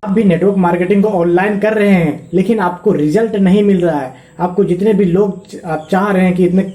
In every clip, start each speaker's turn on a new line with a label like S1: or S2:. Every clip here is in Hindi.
S1: आप भी नेटवर्क मार्केटिंग को ऑनलाइन कर रहे हैं लेकिन आपको रिजल्ट नहीं मिल रहा है। आपको जितने भी लोग आप चाह रहे हैं कि इतने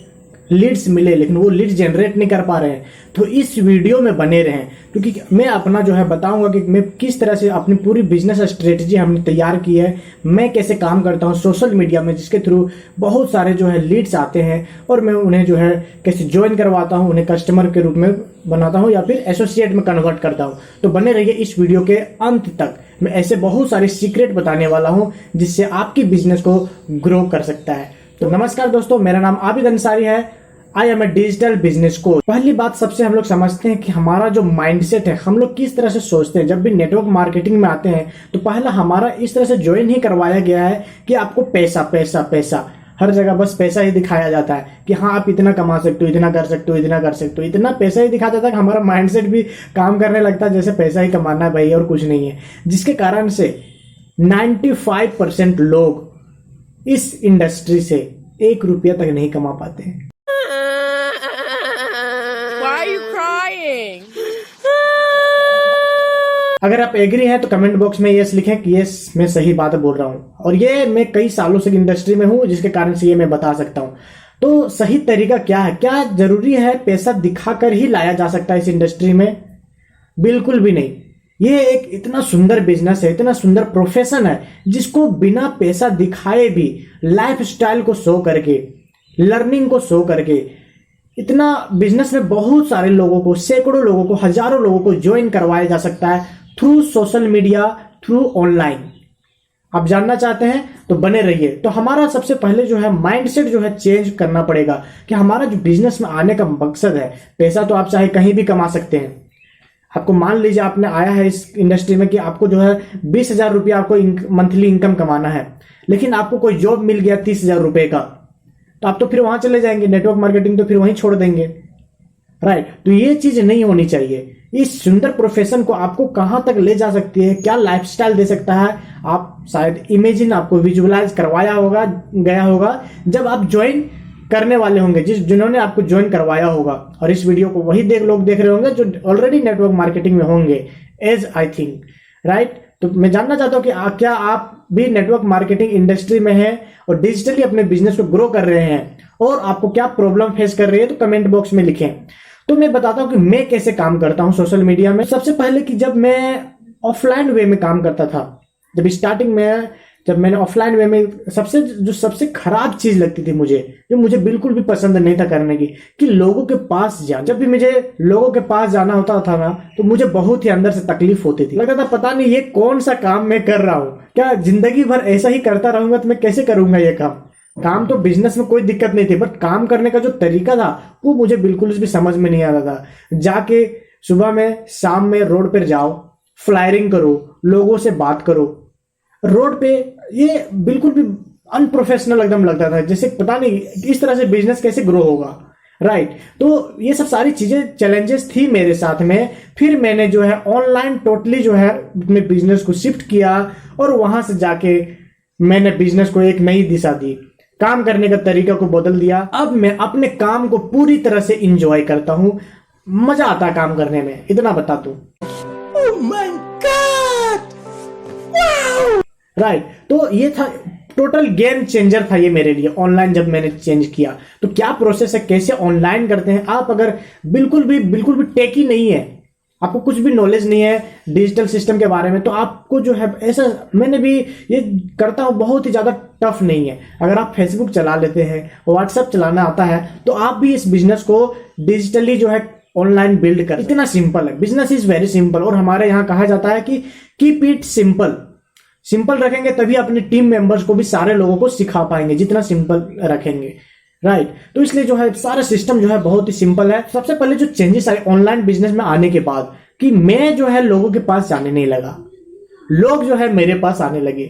S1: लीड्स मिले लेकिन वो लीड्स जनरेट नहीं कर पा रहे हैं, तो इस वीडियो में बने रहें क्योंकि मैं अपना जो है बताऊंगा कि मैं किस तरह से अपनी पूरी बिजनेस स्ट्रेटजी हमने तैयार की है, मैं कैसे काम करता हूं सोशल मीडिया में जिसके थ्रू बहुत सारे जो है लीड्स आते हैं और मैं उन्हें जो है कैसे ज्वाइन करवाता हूं, उन्हें कस्टमर के रूप में बनाता हूं या फिर एसोसिएट में कन्वर्ट करता हूं। तो बने रहिए इस वीडियो के अंत तक। मैं ऐसे बहुत सारे सीक्रेट बताने वाला हूं जिससे आपकी बिजनेस को ग्रो कर सकता है। तो नमस्कार दोस्तों, मेरा नाम आबिद अंसारी है। I am a digital business coach. पहली बात सबसे हम लोग समझते हैं कि हमारा जो माइंडसेट है, हम लोग किस तरह से सोचते हैं। जब भी नेटवर्क मार्केटिंग में आते हैं तो पहला हमारा इस तरह से ज्वाइन ही करवाया गया है कि आपको पैसा पैसा पैसा, हर जगह बस पैसा ही दिखाया जाता है कि हाँ आप इतना कमा सकते हो, इतना कर सकते हो, इतना कर सकते हो, इतना पैसा ही दिखाया जाता है कि हमारा माइंडसेट भी काम करने लगता है जैसे पैसा ही कमाना है भाई और कुछ नहीं है। जिसके कारण से 95% लोग इस इंडस्ट्री से 1 रुपया तक नहीं कमा पाते हैं।
S2: Why are you crying?
S1: अगर आप एग्री हैं तो कमेंट बॉक्स में यस लिखें कि यस मैं सही बात बोल रहा हूं। और ये मैं कई सालों से इंडस्ट्री में हूं जिसके कारण से ये मैं बता सकता हूं। तो सही तरीका क्या है? क्या जरूरी है पैसा दिखाकर ही लाया जा सकता है इस इंडस्ट्री में? बिल्कुल भी नहीं। ये एक इतना सुंदर बिजनेस है, इतना सुंदर प्रोफेशन है जिसको बिना पैसा दिखाए भी लाइफस्टाइल को शो करके, लर्निंग को शो करके, इतना बिजनेस में बहुत सारे लोगों को, सैकड़ों लोगों को, हजारों लोगों को ज्वाइन करवाया जा सकता है through social media, through online. आप जानना चाहते हैं तो बने रहिए। तो हमारा सबसे पहले जो है माइंडसेट जो है चेंज करना पड़ेगा कि हमारा जो बिजनेस में आने का मकसद है, पैसा तो आप चाहे कहीं भी कमा सकते हैं। आपको मान लीजिए आपने आया है इस इंडस्ट्री में कि आपको जो है 20,000 रुपया आपको मंथली इनकम कमाना है, लेकिन आपको कोई जॉब मिल गया 30,000 रुपए का, तो आप तो फिर वहां चले जाएंगे, नेटवर्क मार्केटिंग तो फिर वहीं छोड़ देंगे, राइट। तो ये चीज नहीं होनी चाहिए। इस सुंदर प्रोफेशन को आपको कहां तक ले जा सकती है, क्या लाइफस्टाइल दे सकता है, आप शायद इमेजिन, आपको विजुअलाइज करवाया होगा, गया होगा जब आप ज्वाइन करने वाले होंगे, जिन्होंने आपको ज्वाइन करवाया होगा। और इस वीडियो को वही लोग देख रहे होंगे जो ऑलरेडी नेटवर्क मार्केटिंग में होंगे, एज आई थिंक, राइट। तो मैं जानना चाहता हूं कि क्या आप भी नेटवर्क मार्केटिंग इंडस्ट्री में हैं और डिजिटली अपने बिजनेस को ग्रो कर रहे हैं और आपको क्या प्रॉब्लम फेस कर रही है, तो कमेंट बॉक्स में लिखें। तो मैं बताता हूं कि मैं कैसे काम करता हूं सोशल मीडिया में। सबसे पहले कि जब मैं ऑफलाइन वे में काम करता था, जब स्टार्टिंग में, जब मैंने ऑफलाइन वे में सबसे खराब चीज लगती थी मुझे, जो मुझे बिल्कुल भी पसंद नहीं था करने की, कि लोगों के पास जाना। जब भी मुझे लोगों के पास जाना होता था ना, तो मुझे बहुत ही अंदर से तकलीफ होती थी। लगता था पता नहीं ये कौन सा काम मैं कर रहा हूं, क्या जिंदगी भर ऐसा ही करता रहूंगा तो मैं कैसे करूंगा ये काम तो बिजनेस में कोई दिक्कत नहीं थी, बट काम करने का जो तरीका था वो मुझे बिल्कुल भी समझ में नहीं आ रहा था। जाके सुबह में, शाम में रोड पर जाओ, फ्लायरिंग करो, लोगों से बात करो रोड पे, ये बिल्कुल भी अनप्रोफेशनल एकदम लगता था, जैसे पता नहीं इस तरह से बिजनेस कैसे ग्रो होगा, राइट। तो ये सब सारी चीजें, चैलेंजेस थी मेरे साथ में। फिर मैंने जो है ऑनलाइन टोटली जो है अपने बिजनेस को शिफ्ट किया और वहां से जाके मैंने बिजनेस को एक नई दिशा दी, काम करने का तरीका को बदल दिया। अब मैं अपने काम को पूरी तरह से इंजॉय करता हूं, मजा आता है काम करने में, इतना बता दूं। राइट तो ये था, टोटल गेम चेंजर था ये मेरे लिए ऑनलाइन जब मैंने चेंज किया। तो क्या प्रोसेस है, कैसे ऑनलाइन करते हैं। आप अगर बिल्कुल भी टेकी नहीं है, आपको कुछ भी नॉलेज नहीं है डिजिटल सिस्टम के बारे में, तो आपको जो है ऐसा, मैंने भी ये करता हूं, बहुत ही ज्यादा टफ नहीं है। अगर आप फेसबुक चला लेते हैं, व्हाट्सएप चलाना आता है, तो आप भी इस बिजनेस को डिजिटली जो है ऑनलाइन बिल्ड कर, इतना सिंपल है। Business is very simple. और हमारे यहाँ कहा जाता है कि कीप इट सिंपल। सिंपल रखेंगे तभी अपने टीम मेंबर्स को भी सारे लोगों को सिखा पाएंगे, जितना सिंपल रखेंगे, राइट। तो इसलिए जो है सारा सिस्टम जो है बहुत ही सिंपल है। सबसे पहले जो चेंजेस आए ऑनलाइन बिजनेस में आने के बाद, कि मैं जो है लोगों के पास जाने नहीं लगा, लोग जो है मेरे पास आने लगे।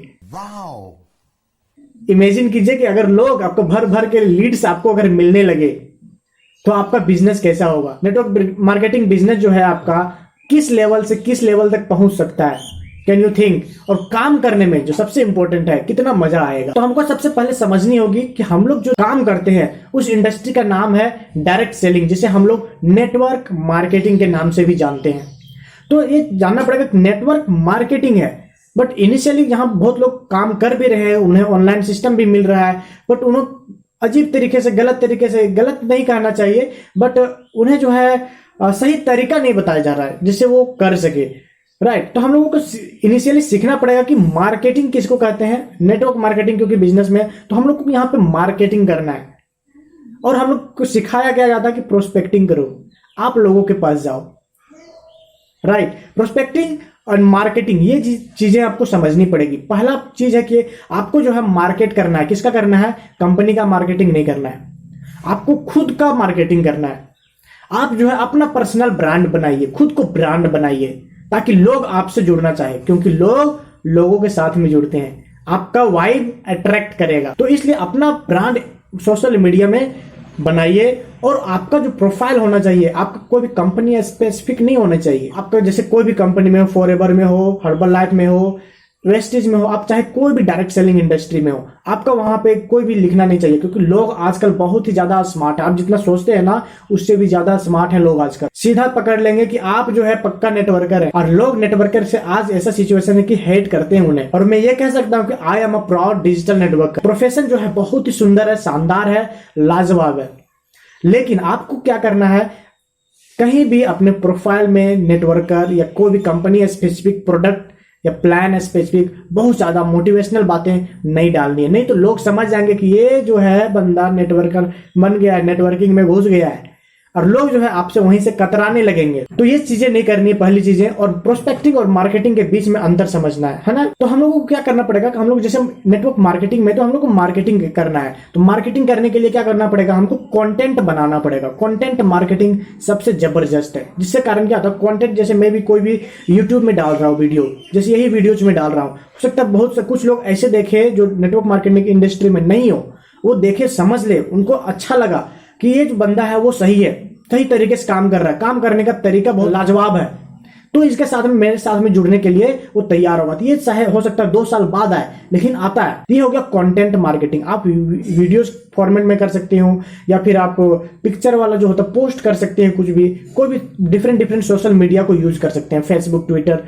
S1: इमेजिन कीजिए कि अगर लोग आपको भर भर के लीड्स आपको अगर मिलने लगे तो आपका बिजनेस कैसा होगा। नेटवर्क मार्केटिंग बिजनेस जो है आपका किस लेवल से किस लेवल तक पहुंच सकता है, कैन यू थिंक। और काम करने में जो सबसे इंपॉर्टेंट है, कितना मजा आएगा। तो हमको सबसे पहले समझनी होगी कि हम लोग जो काम करते हैं उस इंडस्ट्री का नाम है डायरेक्ट सेलिंग, जिसे हम लोग नेटवर्क मार्केटिंग के नाम से भी जानते हैं। तो ये जानना पड़ेगा कि नेटवर्क मार्केटिंग है बट इनिशियली यहाँ बहुत लोग काम कर भी रहे हैं, उन्हें ऑनलाइन सिस्टम भी मिल रहा है, बट उन्हें अजीब तरीके से, गलत नहीं कहना चाहिए, बट उन्हें जो है सही तरीका नहीं बताया जा रहा है जिससे वो कर सके। राइट, तो हम लोगों को इनिशियली सीखना पड़ेगा कि मार्केटिंग किसको कहते हैं, नेटवर्क मार्केटिंग, क्योंकि बिजनेस में तो हम लोग को यहाँ पे मार्केटिंग करना है। और हम लोग को सिखाया क्या जाता है कि प्रोस्पेक्टिंग करो, आप लोगों के पास जाओ। राइट, प्रोस्पेक्टिंग और मार्केटिंग ये चीजें आपको समझनी पड़ेगी। पहला चीज है कि आपको जो है मार्केट करना है। किसका करना है? कंपनी का मार्केटिंग नहीं करना है, आपको खुद का मार्केटिंग करना है। आप जो है अपना पर्सनल ब्रांड बनाइए, खुद को ब्रांड बनाइए, ताकि लोग आपसे जुड़ना चाहे, क्योंकि लोग लोगों के साथ में जुड़ते हैं, आपका वाइब अट्रैक्ट करेगा। तो इसलिए अपना ब्रांड सोशल मीडिया में बनाइए। और आपका जो प्रोफाइल होना चाहिए, आपका कोई भी कंपनी स्पेसिफिक नहीं होना चाहिए। आपका जैसे कोई भी कंपनी में हो, फॉरएवर में हो, हर्बल लाइफ में हो, वेस्टेज में हो, आप चाहे कोई भी डायरेक्ट सेलिंग इंडस्ट्री में हो, आपका वहां पे कोई भी लिखना नहीं चाहिए, क्योंकि लोग आजकल बहुत ही ज्यादा स्मार्ट है। आप जितना सोचते हैं ना, उससे भी ज्यादा स्मार्ट है लोग आजकल। सीधा पकड़ लेंगे कि आप जो है पक्का नेटवर्कर है, और लोग नेटवर्कर से आज ऐसा सिचुएशन है कि हेट करते हैं उन्हें। और मैं ये कह सकता हूं कि I am a proud digital networker. Profession जो है बहुत ही सुंदर है, शानदार है, लाजवाब है, लेकिन आपको क्या करना है, कहीं भी अपने प्रोफाइल में नेटवर्कर या कोई भी कंपनी स्पेसिफिक प्रोडक्ट या प्लान स्पेसिफिक बहुत ज्यादा मोटिवेशनल बातें नहीं डालनी है। नहीं तो लोग समझ जाएंगे कि ये जो है बंदा नेटवर्कर बन गया है, नेटवर्किंग में घुस गया है, और लोग जो है आपसे वहीं से कतराने लगेंगे। तो ये चीजें नहीं करनी है, पहली चीजें। और प्रोस्पेक्टिंग और मार्केटिंग के बीच में अंतर समझना है ना। तो हम लोगों को क्या करना पड़ेगा कि हम लोग जैसे नेटवर्क मार्केटिंग में, तो हम लोग को मार्केटिंग करना है, तो मार्केटिंग करने के लिए क्या करना पड़ेगा, हमको कंटेंट बनाना पड़ेगा। कंटेंट मार्केटिंग सबसे जबरदस्त है, जिससे कारण क्या होता है, कंटेंट जैसे मैं भी कोई भी यूट्यूब में डाल रहा हूँ वीडियो, जैसे यही वीडियोज में डाल रहा हूँ, हो सकता है बहुत से कुछ लोग ऐसे देखे जो नेटवर्क मार्केटिंग इंडस्ट्री में नहीं हो, वो देखे, समझ ले, उनको अच्छा लगा कि ये जो बंदा है वो सही है, सही तरीके से काम कर रहा है, काम करने का तरीका बहुत लाजवाब है, तो इसके साथ में, मेरे साथ में जुड़ने के लिए वो तैयार होगा। तो ये चाहे हो सकता है 2 साल बाद आए, लेकिन आता है। ये हो गया कंटेंट मार्केटिंग। आप वीडियोस फॉर्मेट में कर सकते हो, या फिर आप पिक्चर वाला जो होता है पोस्ट कर सकते हैं, कुछ भी, कोई भी डिफरेंट सोशल मीडिया को यूज कर सकते हैं, Facebook, Twitter,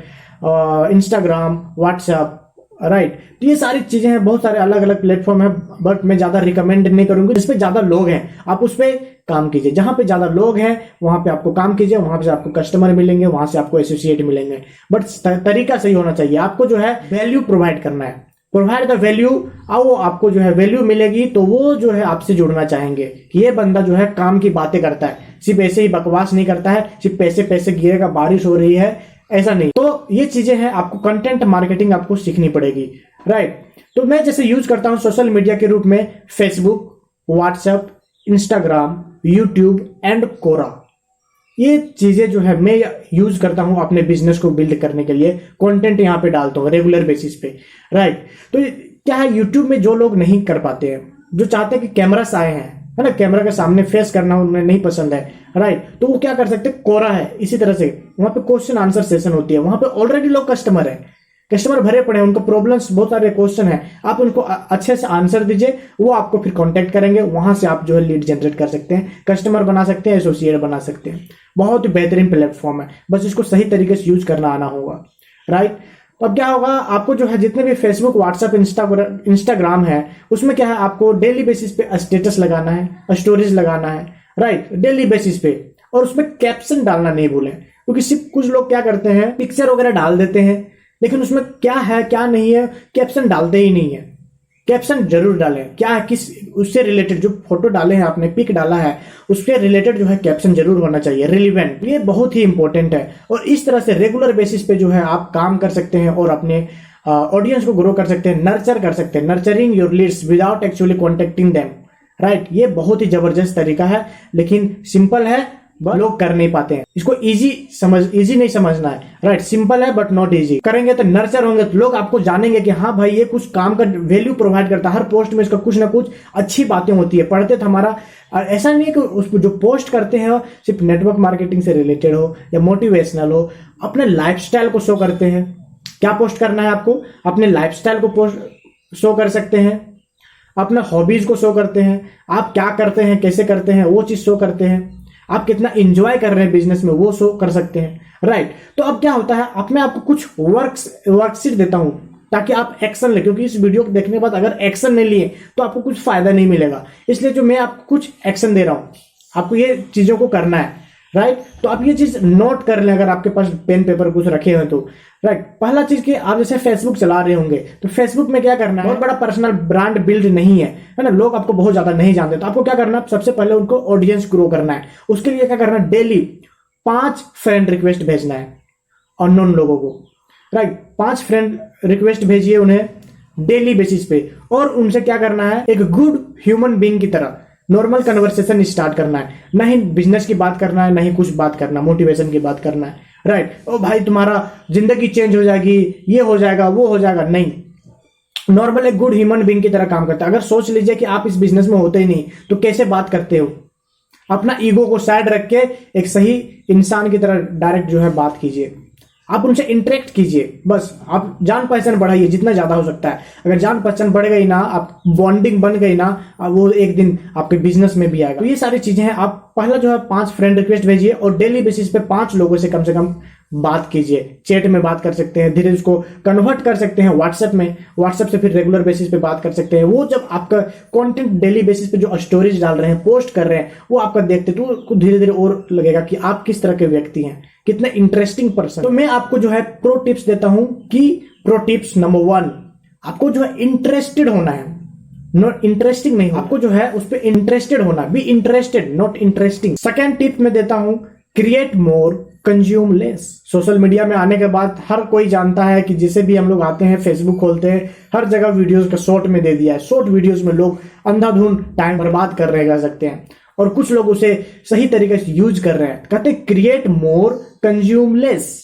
S1: Instagram, WhatsApp. Right, तो ये सारी चीजें हैं, बहुत सारे अलग अलग प्लेटफॉर्म है, बट मैं ज्यादा रिकमेंड नहीं करूंगी। जिसपे ज्यादा लोग हैं आप उस पर काम कीजिए, जहां पे ज्यादा लोग हैं वहां पे आपको काम कीजिए, वहां पे आपको कस्टमर मिलेंगे, वहां से आपको एसोसिएट मिलेंगे, बट तरीका सही होना चाहिए। आपको जो है वैल्यू प्रोवाइड करना है, प्रोवाइड द वैल्यू। वो आपको जो है वैल्यू मिलेगी तो वो जो है आपसे जुड़ना चाहेंगे कि ये बंदा जो है काम की बातें करता है, सिर्फ ऐसे ही बकवास नहीं करता है, सिर्फ पैसे पैसे गिरेगा, बारिश हो रही है, ऐसा नहीं। तो ये चीजें हैं, आपको कंटेंट मार्केटिंग आपको सीखनी पड़ेगी। राइट, तो मैं जैसे यूज करता हूं सोशल मीडिया के रूप में Facebook, WhatsApp, Instagram, YouTube and Quora. ये चीजें जो है मैं यूज करता हूं अपने बिजनेस को बिल्ड करने के लिए, कंटेंट यहां पे डालता हूं रेगुलर बेसिस पे। राइट, तो क्या है, यूट्यूब में जो लोग नहीं कर पाते हैं, जो चाहते हैं कि कैमरास आए हैं, है ना, कैमरा के सामने फेस करना उन्हें नहीं पसंद है, राइट, तो वो क्या कर सकते हैं, कोरा है इसी तरह से, वहां पे क्वेश्चन आंसर सेशन होती है, वहां पे ऑलरेडी लोग कस्टमर है, कस्टमर भरे पड़े हैं, उनको प्रॉब्लम्स, बहुत सारे क्वेश्चन है, आप उनको अच्छे से आंसर दीजिए, वो आपको फिर कांटेक्ट करेंगे, वहां से आप जो है लीड जनरेट कर सकते हैं, कस्टमर बना सकते हैं, एसोसिएट बना सकते हैं। बहुत ही बेहतरीन प्लेटफॉर्म है, बस इसको सही तरीके से यूज करना आना होगा। राइट, तो अब क्या होगा, आपको जो है जितने भी फेसबुक, व्हाट्सएप, इंस्टाग्राम है, उसमें क्या है, आपको डेली बेसिस पे स्टेटस लगाना है, स्टोरीज लगाना है। राइट, डेली बेसिस पे, और उसमें कैप्शन डालना नहीं भूलें, क्योंकि सिर्फ कुछ लोग क्या करते हैं, पिक्चर वगैरह डाल देते हैं, लेकिन उसमें क्या है क्या नहीं है कैप्शन डालते ही नहीं है। कैप्शन जरूर डालें, क्या है, किस उससे रिलेटेड, जो फोटो डाले हैं आपने, पिक डाला है, उसके रिलेटेड जो है कैप्शन जरूर होना चाहिए, रिलेवेंट। ये बहुत ही इंपॉर्टेंट है, और इस तरह से रेगुलर बेसिस पे जो है आप काम कर सकते हैं और अपने ऑडियंस को ग्रो कर सकते हैं, नर्चर कर सकते हैं, nurturing your leads without actually contacting them. Right, ये बहुत ही जबरदस्त तरीका है, लेकिन सिंपल है, लोग कर नहीं पाते हैं इसको। इजी नहीं समझना है। राइट, सिंपल है बट नॉट इजी। करेंगे तो नर्चर होंगे तो लोग आपको जानेंगे कि हाँ भाई ये कुछ काम का वैल्यू प्रोवाइड करता है, हर पोस्ट में इसका कुछ ना कुछ अच्छी बातें होती है। पढ़ते थे हमारा, ऐसा नहीं है कि उस जो पोस्ट करते हैं सिर्फ नेटवर्क मार्केटिंग से रिलेटेड हो या मोटिवेशनल हो, अपने लाइफस्टाइल को शो करते हैं। क्या पोस्ट करना है आपको, अपने लाइफस्टाइल को पोस्ट शो कर सकते हैं, अपने हॉबीज को शो करते हैं, आप क्या करते हैं, कैसे करते हैं, वो चीज शो करते हैं, आप कितना एंजॉय कर रहे हैं बिजनेस में, वो शो कर सकते हैं। राइट। तो अब क्या होता है, अब मैं आपको कुछ वर्कशीट देता हूं ताकि आप एक्शन ले, क्योंकि इस वीडियो को देखने के बाद अगर एक्शन नहीं लिए तो आपको कुछ फायदा नहीं मिलेगा। इसलिए जो मैं आपको कुछ एक्शन दे रहा हूं, आपको ये चीजों को करना है, राइट। तो आप ये चीज नोट कर लें अगर आपके पास पेन पेपर कुछ रखे हुए तो, राइट। पहला चीज कि आप जैसे फेसबुक चला रहे होंगे तो फेसबुक में क्या करना है, बहुत बड़ा पर्सनल ब्रांड बिल्ड नहीं है ना, लोग आपको बहुत ज्यादा नहीं जानते। तो आपको क्या करना है, सबसे पहले उनको ऑडियंस ग्रो करना है। उसके लिए क्या करना है, डेली 5 फ्रेंड रिक्वेस्ट भेजना है अननोन लोगों को, राइट। 5 फ्रेंड रिक्वेस्ट भेजिए उन्हें डेली बेसिस पे, और उनसे क्या करना है, एक गुड ह्यूमन बीइंग की तरह नॉर्मल कन्वर्सेशन स्टार्ट करना है। नहीं बिजनेस की बात करना है, नहीं कुछ बात करना, मोटिवेशन की बात करना है, राइट। ओ भाई तुम्हारा जिंदगी चेंज हो जाएगी, ये हो जाएगा, वो हो जाएगा, नहीं। नॉर्मल एक गुड ह्यूमन बीइंग की तरह काम करता है। अगर सोच लीजिए कि आप इस बिजनेस में होते ही नहीं तो कैसे बात करते हो, अपना ईगो को साइड रख के एक सही इंसान की तरह डायरेक्ट जो है बात कीजिए, आप उनसे इंटरेक्ट कीजिए। बस आप जान पहचान बढ़ाइए जितना ज्यादा हो सकता है। अगर जान पहचान बढ़ गई ना, आप बॉन्डिंग बन गई ना, वो एक दिन आपके बिजनेस में भी आएगा। तो ये सारी चीजें हैं। आप पहला जो है 5 फ्रेंड रिक्वेस्ट भेजिए और डेली बेसिस पे 5 लोगों से कम बात कीजिए। चैट में बात कर सकते हैं, धीरे उसको कन्वर्ट कर सकते हैं व्हाट्सएप में, व्हाट्सएप से फिर रेगुलर बेसिस पे बात कर सकते हैं। वो जब आपका कंटेंट डेली बेसिस पे जो स्टोरीज डाल रहे हैं, पोस्ट कर रहे हैं, वो आपका देखते तो धीरे धीरे और लगेगा कि आप किस तरह के व्यक्ति हैं, कितने इंटरेस्टिंग पर्सन। तो मैं आपको जो है प्रो टिप्स देता हूं कि प्रो टिप्स नंबर 1, आपको जो है इंटरेस्टेड होना है, नॉट इंटरेस्टिंग नहीं, आपको जो है उस पर इंटरेस्टेड होना, be interested not interesting. Second tip मैं देता हूं, create more consume less. Social media में आने के बाद हर कोई जानता है कि जिसे भी हम लोग आते हैं, फेसबुक खोलते हैं, हर जगह वीडियोस का शॉर्ट में दे दिया है। शॉर्ट वीडियोस में लोग अंधाधुंध टाइम बर्बाद कर रहे सकते हैं, और कुछ लोग उसे सही तरीके से यूज कर रहे हैं। कहते हैं क्रिएट मोर कंज्यूम लेस।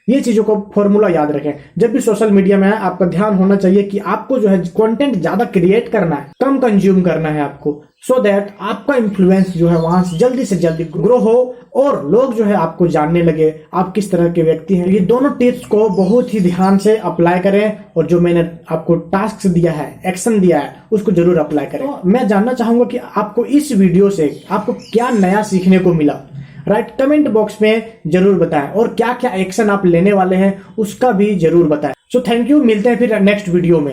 S1: ये चीजों को फॉर्मूला याद रखें। जब भी सोशल मीडिया में है, आपका ध्यान होना चाहिए कि आपको जो है कंटेंट ज्यादा क्रिएट करना है, कम कंज्यूम करना है आपको, सो दैट आपका इन्फ्लुएंस जो है वहां से जल्दी ग्रो हो और लोग जो है आपको जानने लगे आप किस तरह के व्यक्ति हैं। ये दोनों टिप्स को बहुत ही ध्यान से अप्लाई करें, और जो मैंने आपको टास्क दिया है, एक्शन दिया है, उसको जरूर अप्लाई करें। तो मैं जानना चाहूंगा कि आपको इस वीडियो से आपको क्या नया सीखने को मिला, राइट। कमेंट बॉक्स में जरूर बताएं, और क्या क्या एक्शन आप लेने वाले हैं उसका भी जरूर बताएं। सो थैंक यू, मिलते हैं फिर नेक्स्ट वीडियो में।